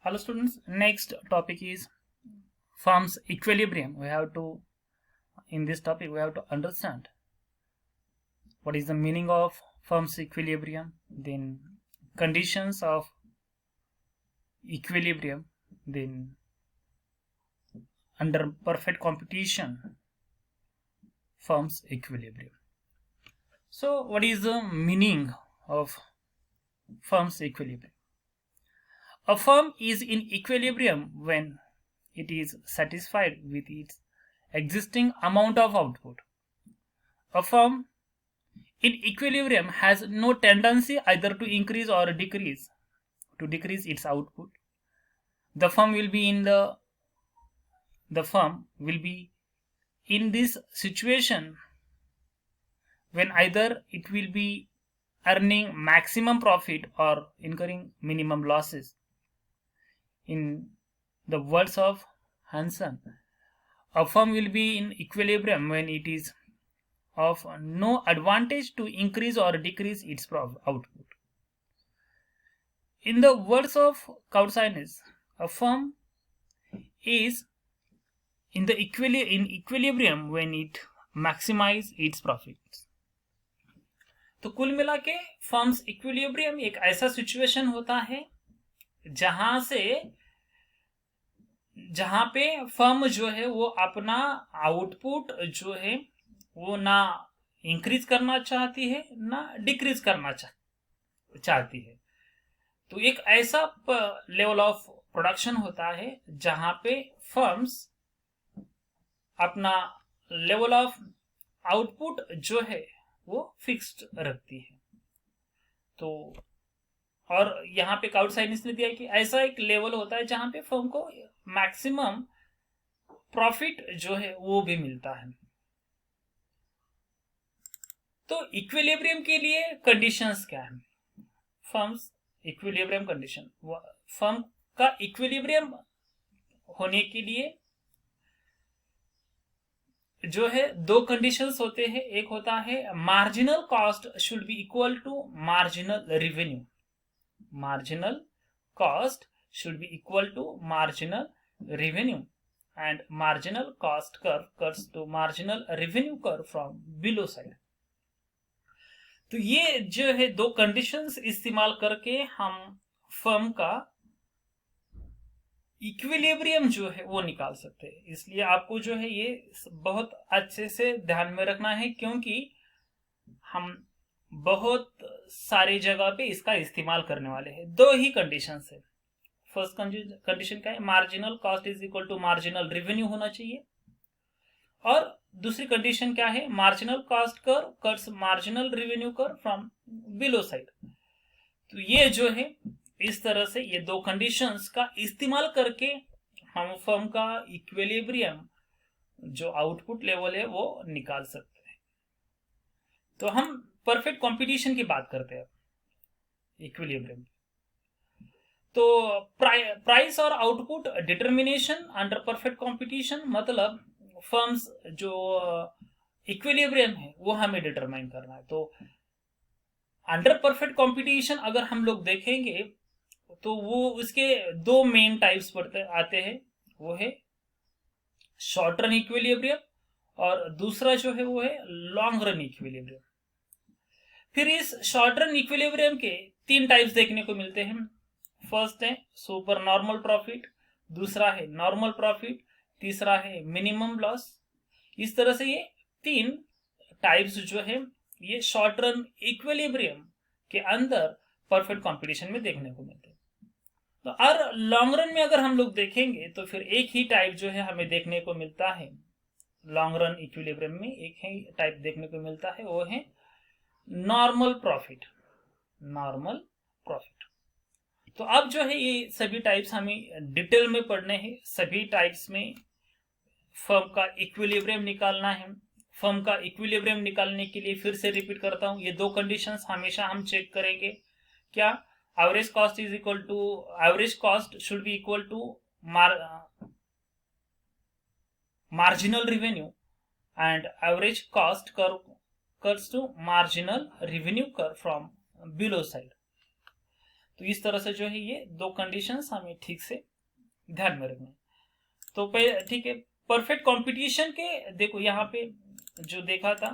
Hello students, next topic is firm's equilibrium. In this topic, we have to understand what is the meaning of firm's equilibrium, then conditions of equilibrium, then under perfect competition, firm's equilibrium. So what is the meaning of firm's equilibrium? A firm is in equilibrium when it is satisfied with its existing amount of output. A firm in equilibrium has no tendency either to increase or decrease its output. The firm will be in this situation when either it will be earning maximum profit or incurring minimum losses. In the words of Hansen, a firm will be in equilibrium when it is of no advantage to increase or decrease its output. In the words of Kautsainis, a firm is in equilibrium when it maximize its profits. तो कुल मिला के firms equilibrium एक ऐसा situation होता है जहां पे फर्म जो है वो अपना आउटपुट जो है वो ना इंक्रीज करना चाहती है ना डिक्रीज करना चाहती है। तो एक ऐसा लेवल ऑफ प्रोडक्शन होता है जहां पे फर्म्स अपना लेवल ऑफ आउटपुट जो है वो फिक्स्ड रखती है। तो और यहाँ पे काउटसाइनिस ने दिया कि ऐसा एक लेवल होता है जहां पे फर्म को मैक्सिमम प्रॉफिट जो है वो भी मिलता है। तो इक्विलिब्रियम के लिए कंडीशंस क्या है? फर्म्स इक्विलिब्रियम कंडीशन, फर्म का इक्विलिब्रियम होने के लिए जो है दो कंडीशंस होते हैं। एक होता है marginal cost should be equal to marginal revenue. Marginal cost should be equal to marginal revenue and marginal cost curve cuts to marginal revenue curve from below side। तो ये जो है दो कंडीशंस इस्तेमाल करके हम फर्म का इक्विलिब्रियम जो है वो निकाल सकते हैं। इसलिए आपको जो है ये बहुत अच्छे से ध्यान में रखना है क्योंकि हम बहुत सारी जगह पे इसका इस्तेमाल करने वाले हैं। दो ही कंडीशंस है। फर्स्ट कंडीशन क्या है? Marginal cost is equal to marginal revenue होना चाहिए। और दूसरी कंडीशन क्या है? Marginal cost curve cuts marginal revenue curve from below side. तो ये जो है इस तरह से ये दो कंडीशंस का इस्तेमाल करके हम फर्म का इक्विलिब्रियम जो आउटपुट लेवल है वो निकाल सकते हैं। तो हम परफेक्ट कंपटीशन की बात करते हैं इक्विलिब्रियम। तो प्राइस और output determination under perfect competition मतलब फर्म्स जो इक्विलिब्रियम है वो हमें डिटरमाइन करना है। तो अंडर परफेक्ट कंपटीशन अगर हम लोग देखेंगे तो वो उसके दो मेन टाइप्स आते हैं। वो है शॉर्ट रन इक्विलिब्रियम और दूसरा जो है वो है लॉन्ग रन इक्विलिब्रियम। फिर इस शॉर्ट रन इक्विलिब्रियम के तीन टाइप्स देखने को मिलते हैं। फर्स्ट है सुपर नॉर्मल प्रॉफिट, दूसरा है नॉर्मल प्रॉफिट, तीसरा है मिनिमम लॉस। इस तरह से ये तीन टाइप्स जो है ये शॉर्ट रन इक्विलिब्रियम के अंदर परफेक्ट कंपटीशन में देखने को मिलते हैं। तो और लॉन्ग रन में अगर हम लोग देखेंगे तो फिर एक ही टाइप जो है हमें देखने को मिलता है। लॉन्ग रन इक्विलिब्रियम में एक ही टाइप देखने को मिलता है, वो है नॉर्मल प्रॉफिट। Normal profit. तो अब जो है ये सभी टाइप्स हमें डिटेल में पढ़ने हैं। सभी टाइप्स में फर्म का इक्विलिब्रियम निकालना है। फर्म का इक्विलिब्रियम निकालने के लिए फिर से रिपीट करता हूं, ये दो कंडीशंस हमेशा हम चेक करेंगे। क्या? Average cost is equal to average cost should be equal to marginal revenue and average cost curve to marginal revenue curve from below side. तो इस तरह से जो है ये दो कंडीशंस हमें ठीक से ध्यान में रखना है। तो पहले ठीक है, परफेक्ट कंपटीशन के देखो यहाँ पे जो देखा था,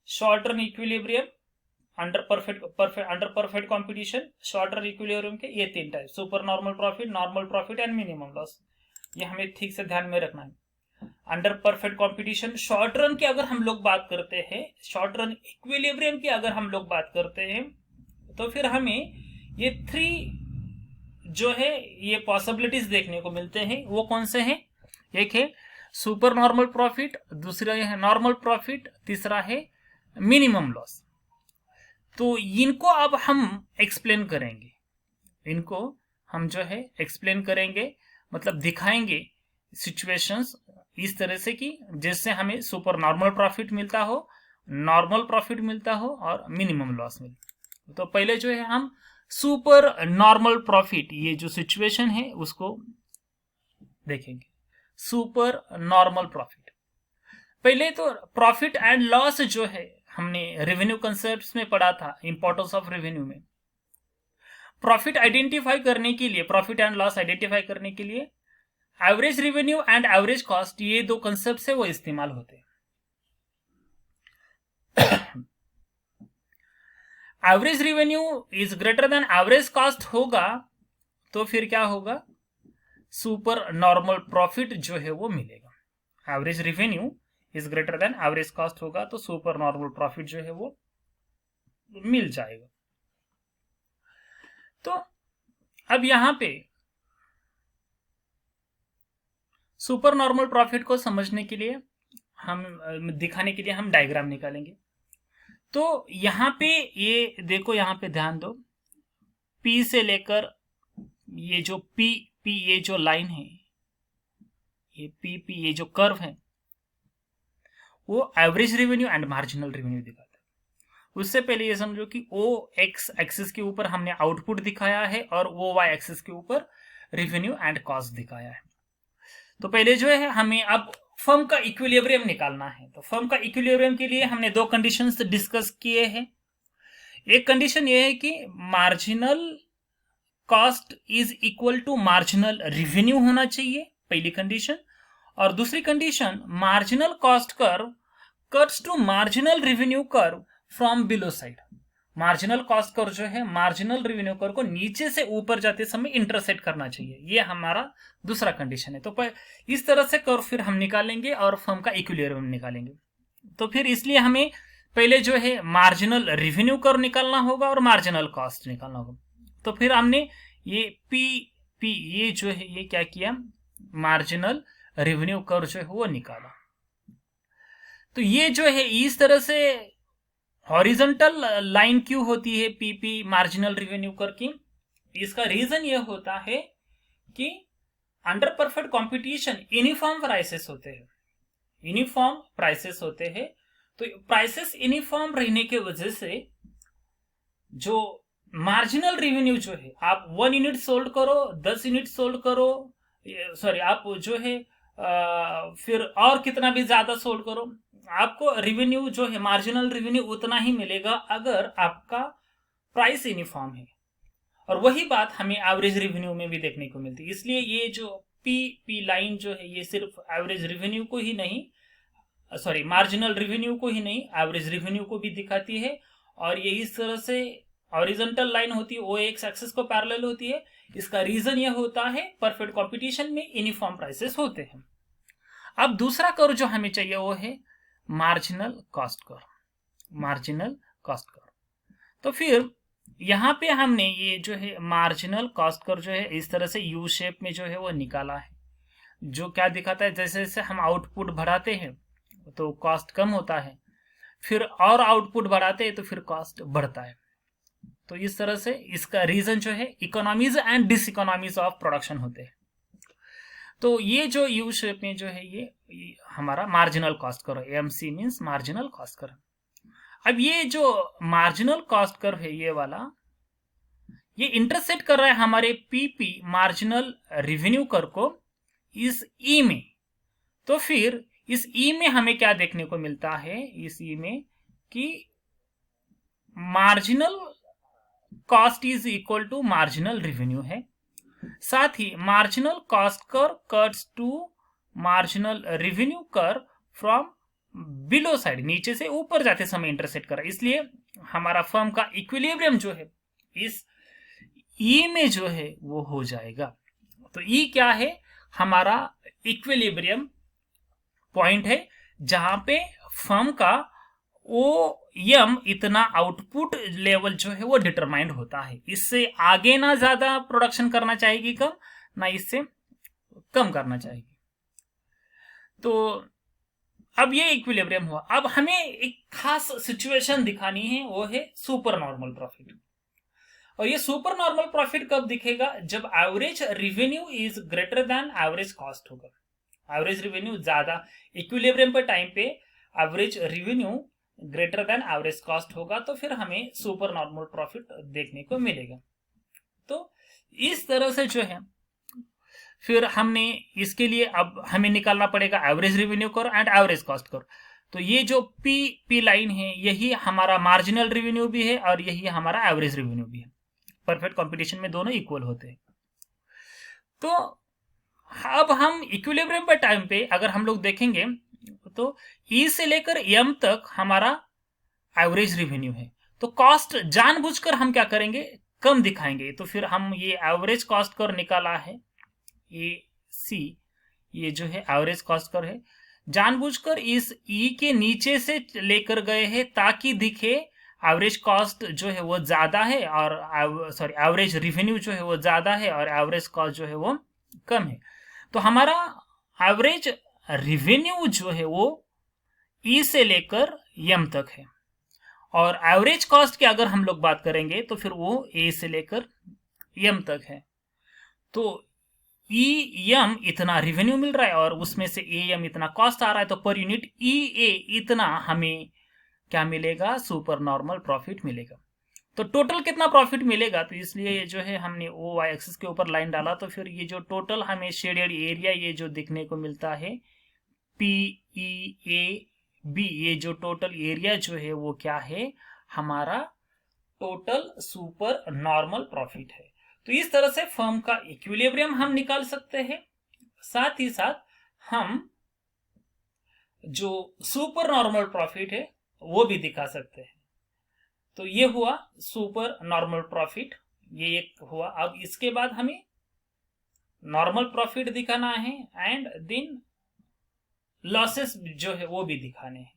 short run equilibrium, under perfect competition, short run equilibrium के ये तीन type, super normal profit and minimum loss, ये हमें ठीक से ध्यान में रखना है। Under perfect competition, short run की अगर हम लोग बात करते हैं, शॉर्ट रन इक्विलिब्रियम की अगर हम लोग बात करते हैं, तो फिर हमें ये थ्री जो है ये पॉसिबिलिटीज देखने को मिलते हैं। वो कौन से हैं? एक है सुपर नॉर्मल प्रॉफिट, दूसरा है नॉर्मल प्रॉफिट, तीसरा है मिनिमम लॉस। तो इनको अब हम एक्सप्लेन करेंगे, इनको हम जो है एक्सप्लेन करेंगे, मतलब दिखाएंगे सिचुएशंस इस तरह से कि जैसे हमें सुपर नॉर्मल प्रॉफिट मिलता हो, नॉर्मल प्रॉफिट मिलता हो और मिनिमम लॉस मिलता हो। तो पहले जो है हम सुपर नॉर्मल प्रॉफिट, ये जो सिचुएशन है उसको देखेंगे। सुपर नॉर्मल प्रॉफिट, पहले तो प्रॉफिट एंड लॉस जो है हमने रेवेन्यू कंसेप्ट्स में पढ़ा था, इंपॉर्टेंस ऑफ रेवेन्यू में। प्रॉफिट आइडेंटिफाई करने के लिए, प्रॉफिट एंड लॉस आइडेंटिफाई करने के लिए average revenue and average cost, ये दो कंसेप्ट से वो इस्तेमाल होते हैं। Average revenue is greater than average cost होगा तो फिर क्या होगा? सुपर नॉर्मल प्रॉफिट जो है वो मिलेगा। Average revenue is greater than average cost होगा तो सुपर नॉर्मल प्रॉफिट जो है वो मिल जाएगा। तो अब यहां पे सुपर नॉर्मल प्रॉफिट को समझने के लिए, हम दिखाने के लिए हम डायग्राम निकालेंगे। तो यहां पे ये देखो, यहां पे ध्यान दो, पी से लेकर ये जो पी ये जो लाइन है, ये पी ये जो कर्व है, वो average revenue and marginal revenue दिखाता है। उससे पहले ये समझो कि ओ एक्स एक्सिस के ऊपर हमने आउटपुट दिखाया है और ओ वाई एक्सिस के ऊपर रेवेन्यू एंड कॉस्ट दिखाया है। तो पहले जो है हमें अब फर्म का इक्विलिब्रियम निकालना है। तो फर्म का इक्विलिब्रियम के लिए हमने दो कंडीशंस डिस्कस किए हैं। एक कंडीशन ये है कि marginal cost is equal to marginal revenue होना चाहिए, पहली कंडीशन। और दूसरी condition, marginal cost curve cuts to marginal revenue curve from below side. Marginal cost curve जो है मार्जिनल रेवेन्यू कर्व को नीचे से ऊपर जाते समय इंटरसेक्ट करना चाहिए, ये हमारा दूसरा कंडीशन है। तो इस तरह से कर्व फिर हम निकालेंगे और फर्म का इक्विलिब्रियम निकालेंगे। तो फिर इसलिए हमें पहले जो है मार्जिनल रेवेन्यू कर्व निकालना होगा और मार्जिनल कॉस्ट निकालना होगा। तो फिर हमने ये पी ये जो है ये क्या किया, मार्जिनल रेवेन्यू कर्व जो है वो निकाला। तो ये जो है इस तरह से हॉरिजॉन्टल लाइन क्यों होती है पीपी मार्जिनल रेवेन्यू कर्व की? इसका रीजन ये होता है कि under perfect competition uniform prices होते हैं, यूनिफॉर्म प्राइसेस होते हैं। तो प्राइसेस यूनिफॉर्म रहने के वजह से जो मार्जिनल रेवेन्यू जो है, आप 1 यूनिट सोल्ड करो, 10 यूनिट सोल्ड करो, सॉरी आप जो है फिर और कितना भी ज्यादा सोल्ड करो, आपको रेवेन्यू जो है मार्जिनल रेवेन्यू उतना ही मिलेगा अगर आपका प्राइस यूनिफॉर्म है। और वही बात हमें एवरेज रेवेन्यू में भी देखने को मिलती है। इसलिए ये जो पी लाइन जो है ये सिर्फ एवरेज रेवेन्यू को ही नहीं, सॉरी मार्जिनल रेवेन्यू को ही नहीं, एवरेज रेवेन्यू को भी दिखाती है। और ये इस तरह से हॉरिजॉन्टल लाइन होती है, ओ एक्स एक्सिस को पैरेलल होती है। इसका रीजन यह होता है परफेक्ट कंपटीशन में यूनिफॉर्म प्राइसेस होते हैं। अब दूसरा कर्व जो हमें चाहिए वो है marginal cost curve, marginal cost curve. तो फिर यहां पे हमने ये जो है मार्जिनल कॉस्ट कर्व जो है इस तरह से यू शेप में जो है वो निकाला है, जो क्या दिखाता है, जैसे जैसे हम आउटपुट बढ़ाते हैं तो कॉस्ट कम होता है, फिर और आउटपुट बढ़ाते हैं तो फिर कॉस्ट बढ़ता है। तो इस तरह से इसका रीजन जो है economies and diseconomies of production होते हैं। तो ये जो यू शेप में जो है ये हमारा marginal cost curve, MC means marginal cost curve. अब ये जो मार्जिनल कॉस्ट कर्व है ये वाला, ये इंटरसेक्ट कर रहा है हमारे पीपी मार्जिनल रेवेन्यू कर्व को इस ई में। तो फिर इस ई में हमें क्या देखने को मिलता है, इस ई में कि marginal cost is equal to marginal revenue है। साथ ही marginal cost curve cuts to marginal revenue curve from below side, नीचे से ऊपर जाते समय इंटरसेक्ट कर रहा है, इसलिए हमारा फर्म का इक्विलिब्रियम जो है इस ई में जो है वो हो जाएगा। तो ई क्या है, हमारा इक्विलिब्रियम पॉइंट है जहां पे फर्म का ओ यम इतना आउटपुट लेवल जो है वो डिटरमाइंड होता है। इससे आगे ना ज्यादा प्रोडक्शन करना चाहेगी कम, ना इससे कम करना चाहेगी। तो अब ये इक्विलिब्रियम हुआ। अब हमें एक खास सिचुएशन दिखानी है, वो है सुपर नॉर्मल प्रॉफिट। और ये सुपर नॉर्मल प्रॉफिट कब दिखेगा, जब average revenue is greater than average cost होगा। एवरेज रेवेन्यू ज्यादा, इक्विलिब्रियम पे टाइम पे average revenue greater than average cost होगा, तो फिर हमें सुपर नॉर्मल प्रॉफिट देखने को मिलेगा। तो इस तरह से जो है फिर हमने इसके लिए अब हमें निकालना पड़ेगा एवरेज रेवेन्यू कर एंड एवरेज कॉस्ट कर। तो ये जो पी लाइन है यही हमारा मार्जिनल रेवेन्यू भी है और यही हमारा एवरेज रेवेन्यू भी है। परफेक्ट कंपटीशन में दोनों इक्वल होते हैं। तो अब हम इक्विलिब्रियम पे टाइम पे अगर हम लोग देखेंगे तो ई से लेकर एम तक हमारा एवरेज रेवेन्यू है। तो कॉस्ट जानबूझकर हम क्या करेंगे, कम दिखाएंगे। तो फिर हम ये एवरेज कॉस्ट कर निकाला है, ए सी, ये जो है एवरेज कॉस्ट कर है, जानबूझकर इस ई के नीचे से लेकर गए हैं ताकि दिखे एवरेज कॉस्ट जो है वो ज्यादा है और एवरेज रेवेन्यू जो है वो ज्यादा है और एवरेज कॉस्ट जो है वो कम है। तो हमारा एवरेज रेवेन्यू जो है वो ई से लेकर एम तक है और एवरेज कॉस्ट की अगर हम लोग बात करेंगे तो फिर वो ए से लेकर एम तक है। तो ई एम इतना रेवेन्यू मिल रहा है और उसमें से ए एम इतना कॉस्ट आ रहा है, तो पर यूनिट ई ए इतना हमें क्या मिलेगा, सुपर नॉर्मल प्रॉफिट मिलेगा। तो टोटल कितना प्रॉफिट मिलेगा, तो इसलिए जो है हमने ओ वाई एक्सिस के ऊपर लाइन डाला, तो फिर ये जो टोटल हमें शेडेड एरिया ये जो दिखने को मिलता है पी ई ए बी, ये जो टोटल एरिया जो है वो क्या है, हमारा टोटल सुपर नॉर्मल प्रॉफिट है। तो इस तरह से फर्म का इक्विलिब्रियम हम निकाल सकते हैं, साथ ही साथ हम जो सुपर नॉर्मल प्रॉफिट है वो भी दिखा सकते हैं। तो ये हुआ सुपर नॉर्मल प्रॉफिट, ये एक हुआ। अब इसके बाद हमें नॉर्मल प्रॉफिट दिखाना है एंड देन लॉसेस जो है वो भी दिखाने हैं।